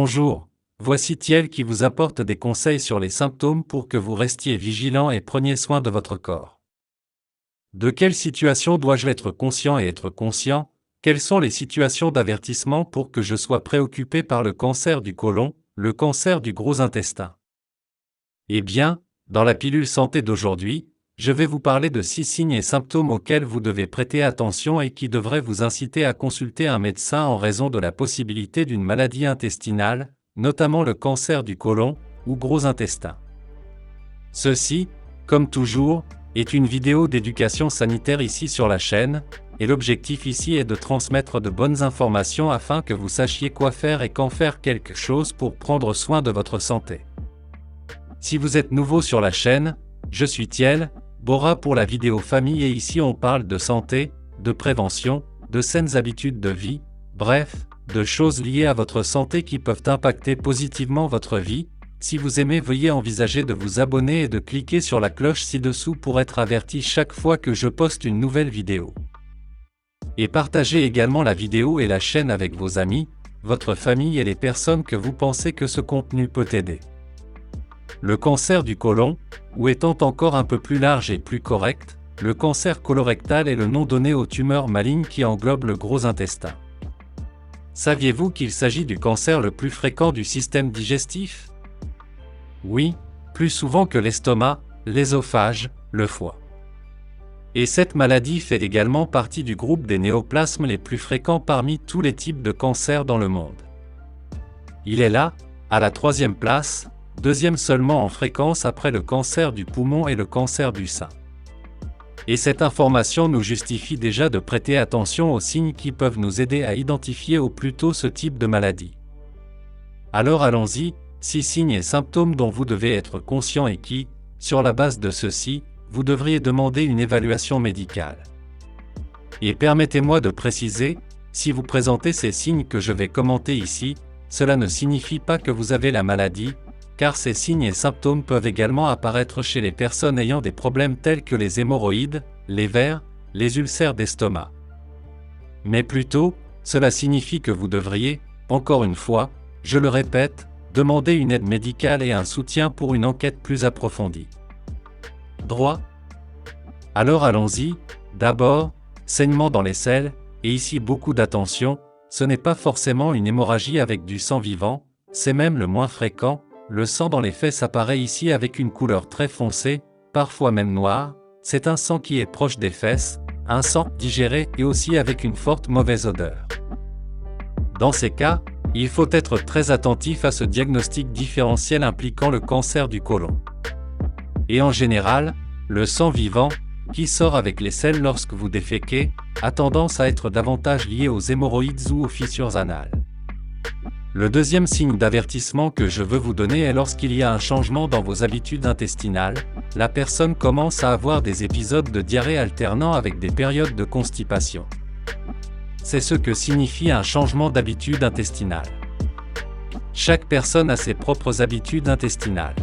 Bonjour, voici Thiel qui vous apporte des conseils sur les symptômes pour que vous restiez vigilant et preniez soin de votre corps. De quelle situation dois-je être conscient et être conscient? Quelles sont les situations d'avertissement pour que je sois préoccupé par le cancer du côlon, le cancer du gros intestin? Eh bien, dans la pilule santé d'aujourd'hui, je vais vous parler de 6 signes et symptômes auxquels vous devez prêter attention et qui devraient vous inciter à consulter un médecin en raison de la possibilité d'une maladie intestinale, notamment le cancer du côlon ou gros intestin. Ceci, comme toujours, est une vidéo d'éducation sanitaire ici sur la chaîne, et l'objectif ici est de transmettre de bonnes informations afin que vous sachiez quoi faire et quand faire quelque chose pour prendre soin de votre santé. Si vous êtes nouveau sur la chaîne, je suis Thiel, Bora pour la vidéo famille et ici on parle de santé, de prévention, de saines habitudes de vie, bref, de choses liées à votre santé qui peuvent impacter positivement votre vie. Si vous aimez, veuillez envisager de vous abonner et de cliquer sur la cloche ci-dessous pour être averti chaque fois que je poste une nouvelle vidéo. Et partagez également la vidéo et la chaîne avec vos amis, votre famille et les personnes que vous pensez que ce contenu peut aider. Le cancer du côlon, ou étant encore un peu plus large et plus correct, le cancer colorectal est le nom donné aux tumeurs malignes qui englobent le gros intestin. Saviez-vous qu'il s'agit du cancer le plus fréquent du système digestif? Oui, plus souvent que l'estomac, l'œsophage, le foie. Et cette maladie fait également partie du groupe des néoplasmes les plus fréquents parmi tous les types de cancers dans le monde. Il est là, à la 3e place, deuxième seulement en fréquence après le cancer du poumon et le cancer du sein. Et cette information nous justifie déjà de prêter attention aux signes qui peuvent nous aider à identifier au plus tôt ce type de maladie. Alors allons-y, 6 signes et symptômes dont vous devez être conscient et qui, sur la base de ceux-ci, vous devriez demander une évaluation médicale. Et permettez-moi de préciser, si vous présentez ces signes que je vais commenter ici, cela ne signifie pas que vous avez la maladie, car ces signes et symptômes peuvent également apparaître chez les personnes ayant des problèmes tels que les hémorroïdes, les vers, les ulcères d'estomac. Mais plutôt, cela signifie que vous devriez, encore une fois, je le répète, demander une aide médicale et un soutien pour une enquête plus approfondie. Droit? Alors allons-y. D'abord, saignement dans les selles, et ici beaucoup d'attention, ce n'est pas forcément une hémorragie avec du sang vivant, c'est même le moins fréquent. Le sang dans les fesses apparaît ici avec une couleur très foncée, parfois même noire, c'est un sang qui est proche des fesses, un sang digéré et aussi avec une forte mauvaise odeur. Dans ces cas, il faut être très attentif à ce diagnostic différentiel impliquant le cancer du côlon. Et en général, le sang vivant, qui sort avec les selles lorsque vous déféquez, a tendance à être davantage lié aux hémorroïdes ou aux fissures anales. Le deuxième signe d'avertissement que je veux vous donner est lorsqu'il y a un changement dans vos habitudes intestinales, la personne commence à avoir des épisodes de diarrhée alternant avec des périodes de constipation. C'est ce que signifie un changement d'habitude intestinale. Chaque personne a ses propres habitudes intestinales.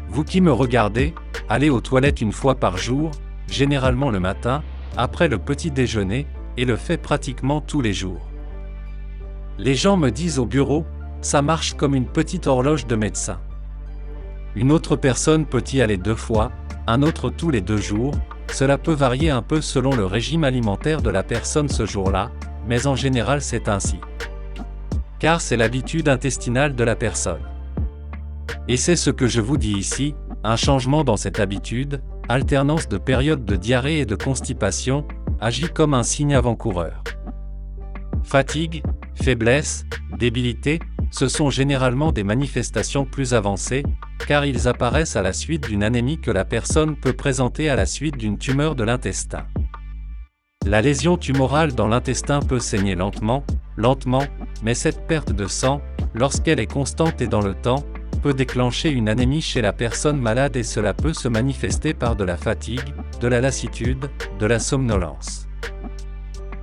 Vous qui me regardez, allez aux toilettes une fois par jour, généralement le matin, après le petit déjeuner, et le faites pratiquement tous les jours. Les gens me disent au bureau, ça marche comme une petite horloge de médecin. Une autre personne peut y aller 2 fois, un autre tous les 2 jours, cela peut varier un peu selon le régime alimentaire de la personne ce jour-là, mais en général c'est ainsi. Car c'est l'habitude intestinale de la personne. Et c'est ce que je vous dis ici, un changement dans cette habitude, alternance de périodes de diarrhée et de constipation, agit comme un signe avant-coureur. Fatigue, faiblesse, débilité, ce sont généralement des manifestations plus avancées, car ils apparaissent à la suite d'une anémie que la personne peut présenter à la suite d'une tumeur de l'intestin. La lésion tumorale dans l'intestin peut saigner lentement, mais cette perte de sang, lorsqu'elle est constante et dans le temps, peut déclencher une anémie chez la personne malade et cela peut se manifester par de la fatigue, de la lassitude, de la somnolence.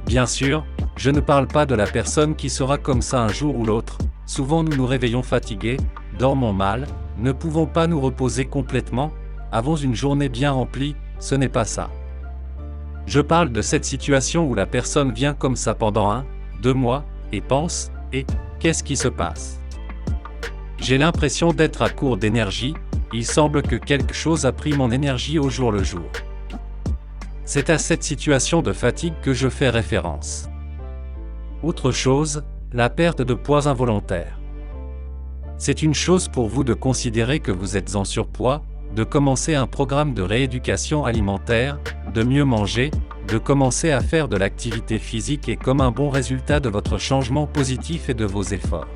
Bien sûr, je ne parle pas de la personne qui sera comme ça un jour ou l'autre, souvent nous nous réveillons fatigués, dormons mal, ne pouvons pas nous reposer complètement, avons une journée bien remplie, ce n'est pas ça. Je parle de cette situation où la personne vient comme ça pendant 1, 2 mois, et pense, et qu'est-ce qui se passe? J'ai l'impression d'être à court d'énergie, il semble que quelque chose a pris mon énergie au jour le jour. C'est à cette situation de fatigue que je fais référence. Autre chose, la perte de poids involontaire. C'est une chose pour vous de considérer que vous êtes en surpoids, de commencer un programme de rééducation alimentaire, de mieux manger, de commencer à faire de l'activité physique et comme un bon résultat de votre changement positif et de vos efforts.